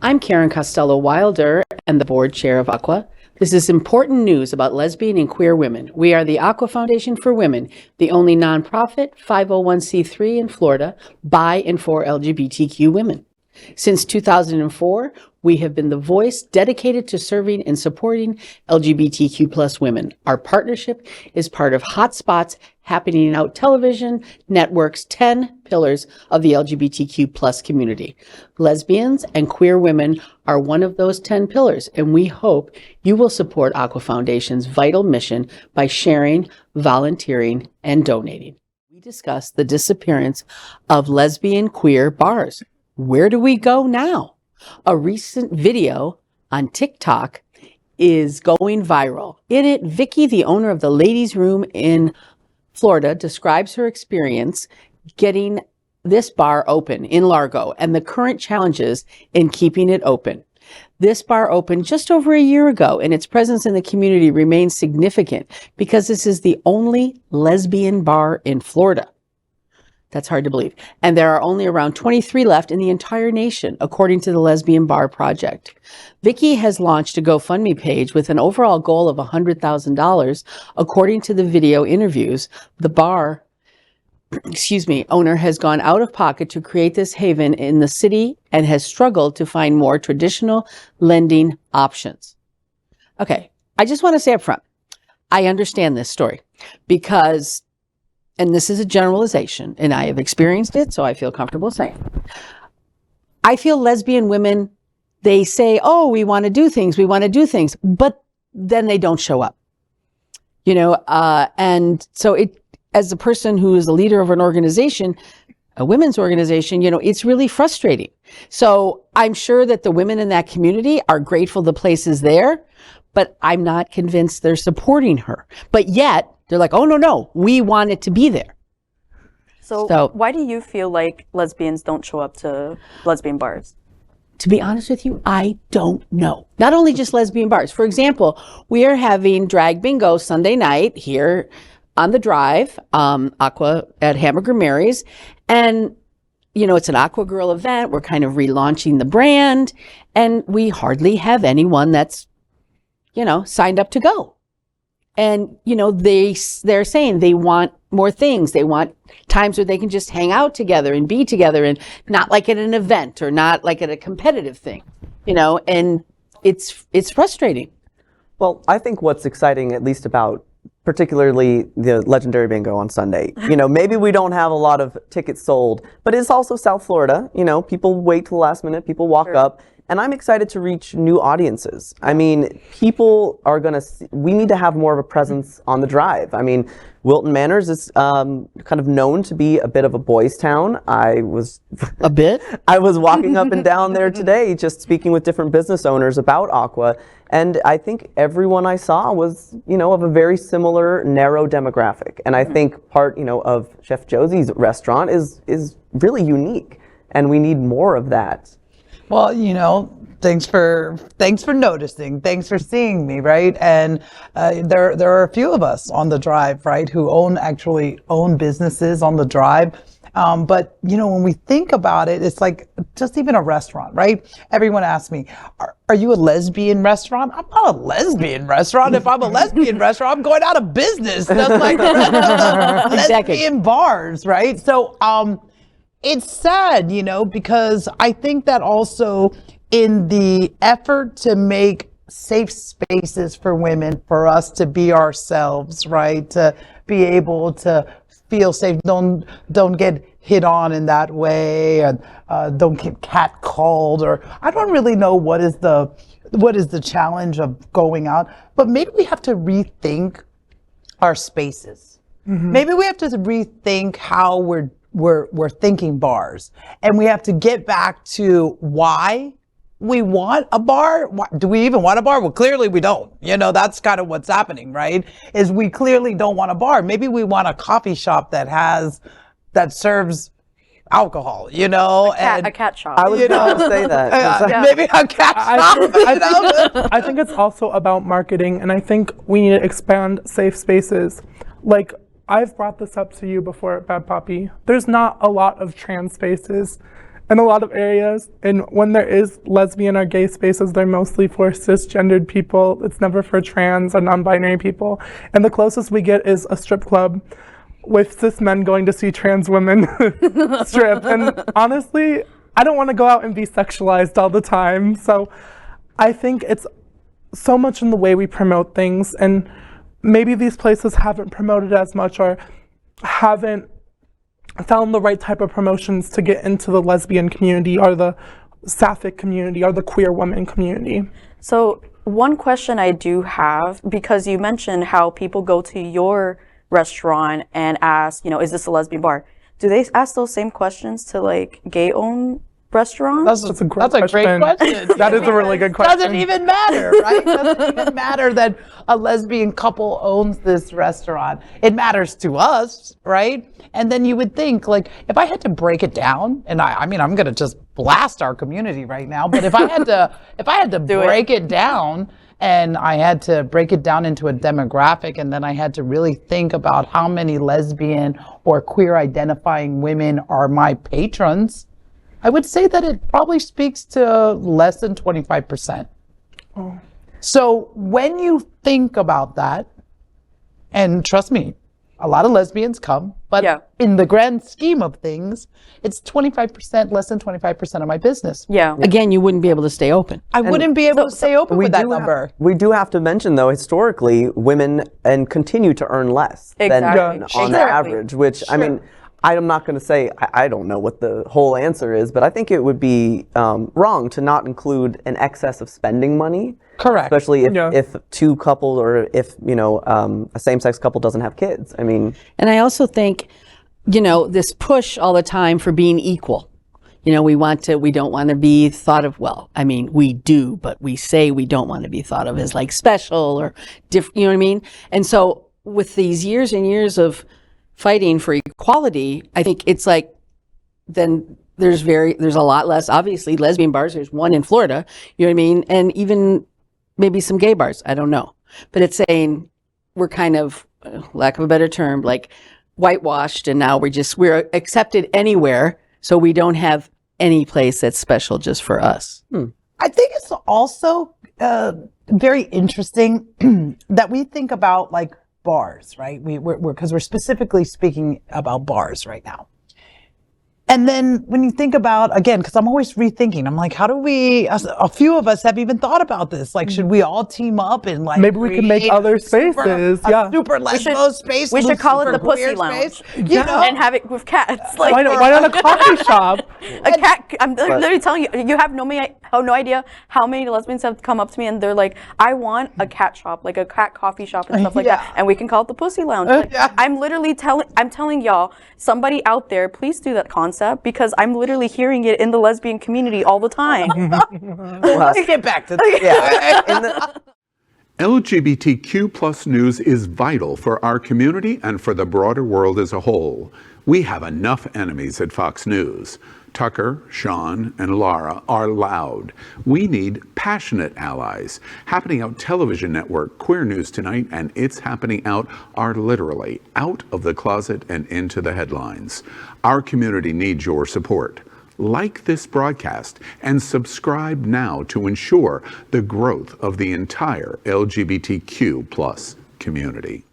I'm Karen Costello-Wilder and the board chair of Aqua. This is important news about lesbian and queer women. We are the Aqua Foundation for Women, the only nonprofit 501c3 in Florida by and for LGBTQ women. Since 2004, we have been the voice dedicated to serving and supporting LGBTQ plus women. Our partnership is part of Hotspots Happening Out Television Network's 10 pillars of the LGBTQ plus community. Lesbians and queer women are one of those 10 pillars, and we hope you will support Aqua Foundation's vital mission by sharing, volunteering, and donating. We discuss the disappearance of lesbian queer bars. Where do we go now? A recent video on TikTok is going viral. In it, Vicki, the owner of the Ladies' Room in Florida, describes her experience getting this bar open in Largo and the current challenges in keeping it open. This bar opened just over a year ago, and its presence in the community remains significant because this is the only lesbian bar in Florida. That's hard to believe. And there are only around 23 left in the entire nation, according to the Lesbian Bar Project. Vicki has launched a GoFundMe page with an overall goal of $100,000. According to the video interviews, the bar, owner has gone out of pocket to create this haven in the city and has struggled to find more traditional lending options. Okay, I just want to say up front, I understand this story because, and this is a generalization, and I have experienced it, so I feel comfortable saying, I feel lesbian women, they say, oh, we want to do things, but then they don't show up. And so it, as a person who is a leader of an organization, a women's organization, it's really frustrating. So I'm sure that the women in that community are grateful the place is there, but I'm not convinced they're supporting her. But yet, they're like, oh, no, we want it to be there. So why do you feel like lesbians don't show up to lesbian bars? To be honest with you, I don't know. Not only just lesbian bars. For example, we are having drag bingo Sunday night here on the Drive, Aqua at Hamburger Mary's. And, it's an Aqua Girl event. We're kind of relaunching the brand. And we hardly have anyone that's, signed up to go. And, they're saying they want more things. They want times where they can just hang out together and be together and not like at an event or not like at a competitive thing, and it's frustrating. Well, I think what's exciting, at least about particularly the legendary bingo on Sunday, maybe we don't have a lot of tickets sold, but it's also South Florida. People wait till the last minute, people walk up. And I'm excited to reach new audiences. I mean, people are we need to have more of a presence on the Drive. I mean, Wilton Manors is kind of known to be a bit of a boys' town. I was walking up and down there today, just speaking with different business owners about Aqua. And I think everyone I saw was, of a very similar narrow demographic. And I think part, of Chef Josie's restaurant is really unique. And we need more of that. Well, thanks for noticing. Thanks for seeing me, right? And there are a few of us on the Drive, right, who own businesses on the Drive. But when we think about it, it's like just even a restaurant, right? Everyone asks me, are you a lesbian restaurant? I'm not a lesbian restaurant. If I'm a lesbian restaurant, I'm going out of business. That's like lesbian bars, right? So it's sad, because I think that also in the effort to make safe spaces for women, for us to be ourselves, right? To be able to feel safe, don't get hit on in that way, and don't get catcalled, or I don't really know what is the challenge of going out, but maybe we have to rethink our spaces. Mm-hmm. Maybe we have to rethink how we're thinking bars, and we have to get back to why we want a bar. Do we even want a bar? Well, clearly we don't. That's kind of what's happening, right? Is we clearly don't want a bar. Maybe we want a coffee shop that serves alcohol, a cat shop. I was going to say that. Maybe a cat shop. I think it's also about marketing, and I think we need to expand safe spaces. Like, I've brought this up to you before at Bad Poppy. There's not a lot of trans spaces in a lot of areas. And when there is lesbian or gay spaces, they're mostly for cisgendered people. It's never for trans or non-binary people. And the closest we get is a strip club with cis men going to see trans women strip. And honestly, I don't want to go out and be sexualized all the time. So I think it's so much in the way we promote things, and maybe these places haven't promoted as much or haven't found the right type of promotions to get into the lesbian community or the sapphic community or the queer woman community. So one question I do have, because you mentioned how people go to your restaurant and ask, is this a lesbian bar? Do they ask those same questions to like gay-owned restaurants? That's a great question. That is a really good question. Doesn't even matter, right? Doesn't even matter that a lesbian couple owns this restaurant. It matters to us, right? And then you would think, like, if I had to break it down, and I mean, I'm gonna just blast our community right now, but if I had to break it down, and I had to break it down into a demographic, and then I had to really think about how many lesbian or queer identifying women are my patrons, I would say that it probably speaks to less than 25%. Oh. So when you think about that, and trust me, a lot of lesbians come, but in the grand scheme of things, it's 25%, less than 25% of my business. Yeah. Again, you wouldn't be able to stay open. I wouldn't be able to stay open with that number. We do have to mention, though, historically, women and continue to earn less than on the average, which, I mean, I'm not going to say, I don't know what the whole answer is, but I think it would be wrong to not include an excess of spending money. Correct. Especially if two couples or if, a same-sex couple doesn't have kids. I mean. And I also think, this push all the time for being equal. We don't want to be thought of, well, I mean, we do, but we say we don't want to be thought of as like special or different, you know what I mean? And so with these years and years of fighting for equality, I think it's like, then there's a lot less, obviously, lesbian bars. There's one in Florida, you know what I mean? And even maybe some gay bars, I don't know. But it's saying we're kind of, lack of a better term, like whitewashed, and now we're accepted anywhere, so we don't have any place that's special just for us. I think it's also very interesting that we think about like bars, right? Because we're specifically speaking about bars right now. And then when you think about, again, because I'm always rethinking, I'm like, how do we, a few of us have even thought about this. Like, should we all team up and like, maybe we can make other spaces, super lesbo space. We should call it the Pussy Lounge, and have it with cats. Like, why not a coffee shop? A cat, I'm literally telling you, you have no idea how many lesbians have come up to me and they're like, I want a cat shop, like a cat coffee shop and stuff like that. And we can call it the Pussy Lounge. Like, I'm literally telling y'all, somebody out there, please do that concept, because I'm literally hearing it in the lesbian community all the time. Let's get back to that. LGBTQ plus news is vital for our community and for the broader world as a whole. We have enough enemies at Fox News. Tucker, Sean, and Laura are loud. We need passionate allies. Happening Out Television Network, Queer News Tonight, and It's Happening Out are literally out of the closet and into the headlines. Our community needs your support. Like this broadcast and subscribe now to ensure the growth of the entire LGBTQ plus community.